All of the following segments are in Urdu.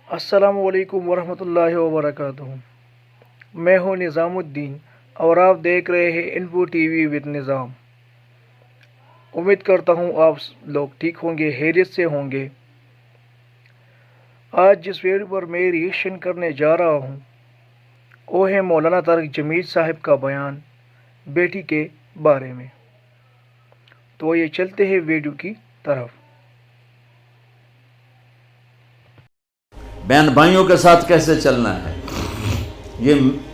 السلام علیکم ورحمۃ اللہ وبرکاتہ۔ میں ہوں نظام الدین اور آپ دیکھ رہے ہیں انفو ٹی وی وتھ نظام۔ امید کرتا ہوں آپ لوگ ٹھیک ہوں گے، خیریت سے ہوں گے۔ آج جس ویڈیو پر میں ریئیکشن کرنے جا رہا ہوں وہ ہے مولانا طارق جمیل صاحب کا بیان بیٹی کے بارے میں۔ تو یہ چلتے ہیں ویڈیو کی طرف۔ بہن بھائیوں کے ساتھ کیسے چلنا ہے،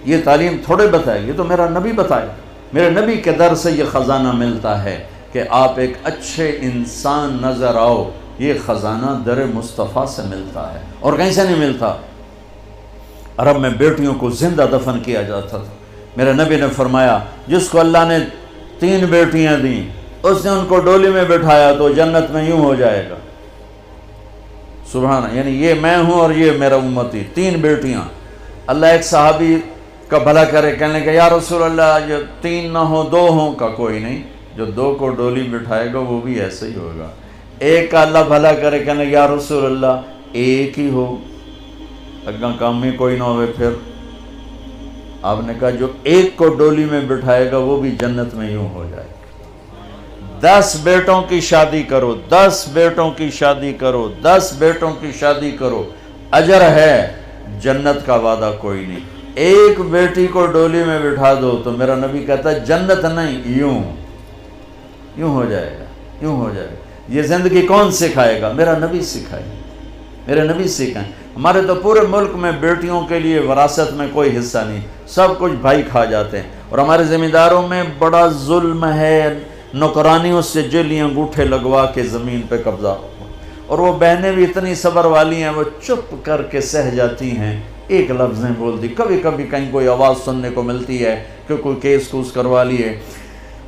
یہ تعلیم تھوڑے بتائے، یہ تو میرا نبی بتائے۔ میرے نبی کے در سے یہ خزانہ ملتا ہے کہ آپ ایک اچھے انسان نظر آؤ۔ یہ خزانہ در مصطفیٰ سے ملتا ہے اور کہیں سے نہیں ملتا۔ عرب میں بیٹیوں کو زندہ دفن کیا جاتا تھا۔ میرے نبی نے فرمایا جس کو اللہ نے 3 بیٹیاں دیں اس نے ان کو ڈولی میں بٹھایا تو جنت میں یوں ہو جائے گا۔ سبحان، یعنی یہ میں ہوں اور یہ میرا امتی، 3 بیٹیاں۔ اللہ ایک صحابی کا بھلا کرے، کہنے لگا یا رسول اللہ جو 3 نہ ہوں 2 ہوں، کا کوئی نہیں، جو 2 کو ڈولی بٹھائے گا وہ بھی ایسے ہی ہوگا۔ ایک کا اللہ بھلا کرے، کہنے لگا یا رسول اللہ 1 ہی ہو، اگاں کام میں کوئی نہ ہوئے۔ پھر آپ نے کہا جو 1 کو ڈولی میں بٹھائے گا وہ بھی جنت میں یوں ہو جائے گا۔ 10 بیٹوں کی شادی کرو، 10 بیٹوں کی شادی کرو، 10 بیٹوں کی شادی کرو، اجر ہے، جنت کا وعدہ کوئی نہیں۔ 1 بیٹی کو ڈولی میں بٹھا دو تو میرا نبی کہتا ہے جنت نہیں، یوں ہو جائے گا، یوں ہو جائے گا۔ یہ زندگی کون سکھائے گا؟ میرا نبی سکھائے، میرے نبی سکھائیں۔ ہمارے تو پورے ملک میں بیٹیوں کے لیے وراثت میں کوئی حصہ نہیں، سب کچھ بھائی کھا جاتے ہیں، اور ہمارے ذمہ داروں میں بڑا ظلم ہے، نوکرانیوں سے جیلی انگوٹھے لگوا کے زمین پہ قبضہ۔ اور وہ بہنیں بھی اتنی صبر والی ہیں، وہ چپ کر کے سہ جاتی ہیں، ایک لفظیں بول دی، کبھی کبھی کہیں کوئی آواز سننے کو ملتی ہے کہ کوئی کیس کوس کروا لیے،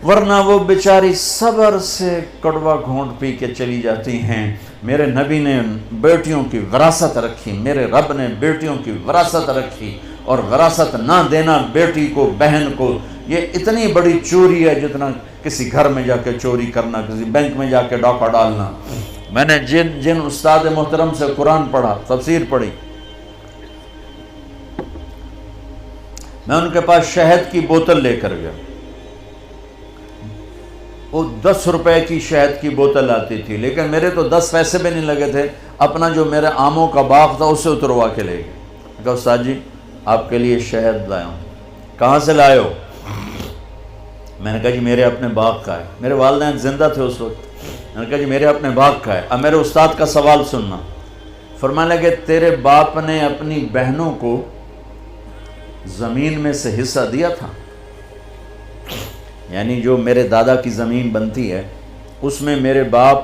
ورنہ وہ بیچاری صبر سے کڑوا گھونٹ پی کے چلی جاتی ہیں۔ میرے نبی نے بیٹیوں کی وراثت رکھی، میرے رب نے بیٹیوں کی وراثت رکھی، اور وراثت نہ دینا بیٹی کو، بہن کو، یہ اتنی بڑی چوری ہے جتنا کسی گھر میں جا کے چوری کرنا، کسی بینک میں جا کے ڈاکہ ڈالنا۔ میں نے جن استاد محترم سے قرآن پڑھا، تفسیر پڑھی، میں ان کے پاس شہد کی بوتل لے کر گیا۔ وہ 10 روپے کی شہد کی بوتل آتی تھی، لیکن میرے تو 10 پیسے بھی نہیں لگے تھے، اپنا جو میرے آموں کا باغ تھا اسے اتروا کے لے گئے۔ کہا استاد جی آپ کے لیے شہد لایا ہوں۔ کہاں سے لائے ہو؟ میں نے کہا جی میرے اپنے باغ کا ہے۔ میرے والدین زندہ تھے اس وقت۔ میں نے کہا جی میرے اپنے باغ کا ہے۔ اب میرے استاد کا سوال سننا۔ فرمانے لگے تیرے باپ نے اپنی بہنوں کو زمین میں سے حصہ دیا تھا؟ یعنی جو میرے دادا کی زمین بنتی ہے اس میں میرے باپ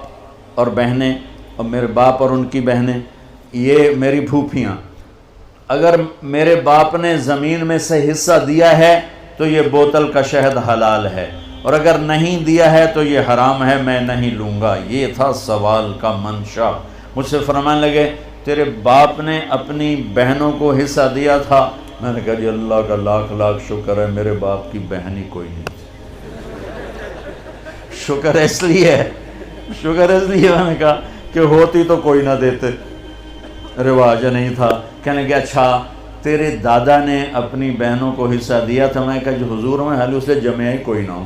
اور بہنیں، اور میرے باپ اور ان کی بہنیں، یہ میری پھوپھیاں، اگر میرے باپ نے زمین میں سے حصہ دیا ہے تو یہ بوتل کا شہد حلال ہے، اور اگر نہیں دیا ہے تو یہ حرام ہے، میں نہیں لوں گا۔ یہ تھا سوال کا منشا۔ مجھ سے فرمانے لگے تیرے باپ نے اپنی بہنوں کو حصہ دیا تھا؟ میں نے کہا جی اللہ کا لاکھ لاکھ شکر ہے میرے باپ کی بہن ہی کوئی نہیں۔ شکر اس لیے میں نے کہا کہ ہوتی تو کوئی نہ دیتے، رواج نہیں تھا۔ کہنے کہ اچھا تیرے دادا نے اپنی بہنوں کو حصہ دیا تھا؟ میں کہا جو حضور میں حال اسے جمع ہی کوئی نہ ہو،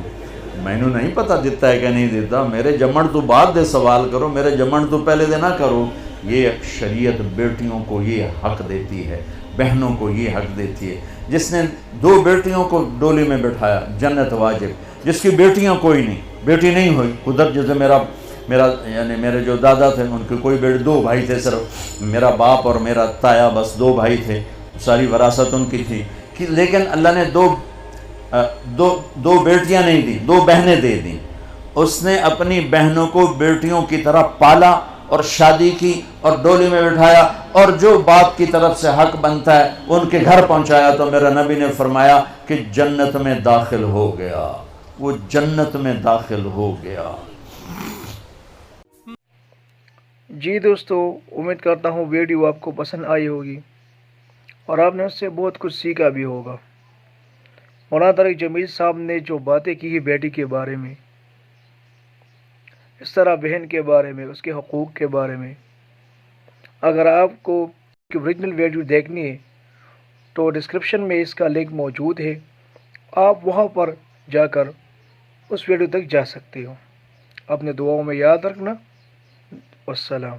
میں نے نہیں پتہ دیتا ہے کہ نہیں دیتا، میرے جمن تو بعد دے سوال کرو، میرے جمن تو پہلے دے نہ کرو۔ یہ شریعت بیٹیوں کو یہ حق دیتی ہے، بہنوں کو یہ حق دیتی ہے۔ جس نے 2 بیٹیوں کو ڈولی میں بٹھایا جنت واجب، جس کی بیٹیاں کوئی نہیں، بیٹی نہیں ہوئی، ادھر جیسے میرا یعنی میرے جو دادا تھے ان کے کوئی بیٹے، 2 بھائی تھے صرف، میرا باپ اور میرا تایا، بس 2 بھائی تھے، ساری وراثت ان کی تھی، لیکن اللہ نے دو بیٹیاں نہیں دیں، 2 بہنیں دے دیں۔ اس نے اپنی بہنوں کو بیٹیوں کی طرح پالا اور شادی کی اور ڈولی میں بٹھایا، اور جو باپ کی طرف سے حق بنتا ہے ان کے گھر پہنچایا، تو میرا نبی نے فرمایا کہ جنت میں داخل ہو گیا، وہ جنت میں داخل ہو گیا۔ جی دوستو، امید کرتا ہوں ویڈیو آپ کو پسند آئی ہوگی اور آپ نے اس سے بہت کچھ سیکھا بھی ہوگا۔ مولانا طارق جمیل صاحب نے جو باتیں کی ہیں بیٹی کے بارے میں، اس طرح بہن کے بارے میں، اس کے حقوق کے بارے میں، اگر آپ کو کی اوریجنل ویڈیو دیکھنی ہے تو ڈسکرپشن میں اس کا لنک موجود ہے، آپ وہاں پر جا کر اس ویڈیو تک جا سکتے ہو۔ اپنے دعاؤں میں یاد رکھنا۔ والسلام۔